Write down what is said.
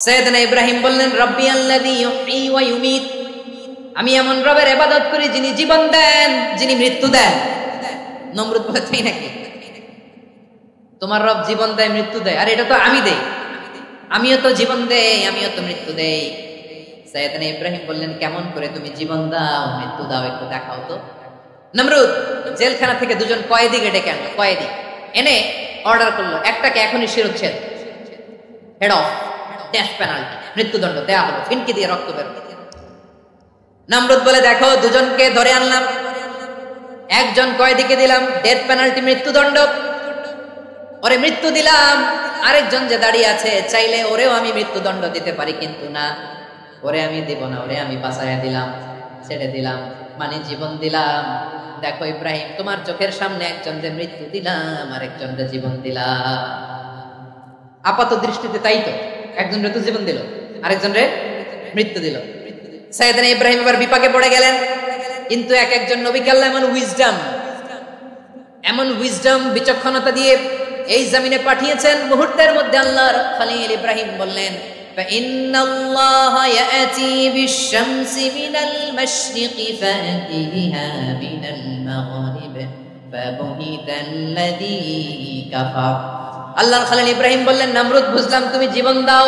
সাইয়েদনা ইব্রাহিম বললেন রব্বি আল্লাযী ইউহয়ী ওয়া ইউমীত, আমি এমন রবের ইবাদত করি যিনি জীবন দেন, যিনি মৃত্যু দেন। নমরুদ বলে তাই নাকি? তোমার রব জীবন দেয় মৃত্যু দেয়, আর এটা তো আমি দেই, আমিও তো জীবন দেই, আমিও তো মৃত্যু দেই। সাইয়েদনা ইব্রাহিম বললেন কেমন করে তুমি জীবন দাও মৃত্যু দাও একটু দেখাও তো। নমরুদ জেলখানা থেকে দুজন কয়েদিকে ডেকে আনলো, কয়েদি এনে অর্ডার করলো একটাকে এখনই শিরোচ্ছেদ, হেড অফ, ডেথ পেনাল্টি, মৃত্যুদণ্ড দেয়া হলো, ফিনকি দিয়ে রক্ত বের। নমরুদ বলে দেখো দুজনকে ধরে আনলাম, একজন কয়েদিকে দিলাম ডেথ পেনাল্টি মৃত্যুদণ্ড, ওরে মৃত্যু দিলাম, আরেকজন যে দাঁড়িয়ে আছে চাইলে ওরেও আমি মৃত্যুদণ্ড দিতে পারি, কিন্তু না, ওরে আমি দেব না, ওরে আমি বাঁচাইয়া দিলাম, ছেড়ে দিলাম, মানে জীবন দিলাম। দেখো ইব্রাহিম তোমার চোখের সামনে একজন যে মৃত্যু দিলাম, আরেকজন যে জীবন দিলাম। আপাত দৃষ্টিতে তাই তো, একজন রে তো জীবন দিল, আরেকজন রে মৃত্যু দিল। সাইয়েদনা ইব্রাহিম এবার বিপাকে পড়ে গেলেন, কিন্তু এক একজন নবীকে আল্লাহ এমন উইজডম বিচক্ষণতা দিয়ে এই জমিনে পাঠিয়েছেন, মুহূর্তের মধ্যে আল্লাহর খলিল ইব্রাহিম বললেন ফাইন্নাল্লাহা ইয়াতি বিশ-শামসি মিনাল মাশরিকি ফাতি বিহা মিনাল মাগরিব ফাবুহিতাল্লাযী কাফার। আল্লাহর খলিল ইব্রাহিম বললেন নমরুদ বুঝলাম তুমি জীবন দাও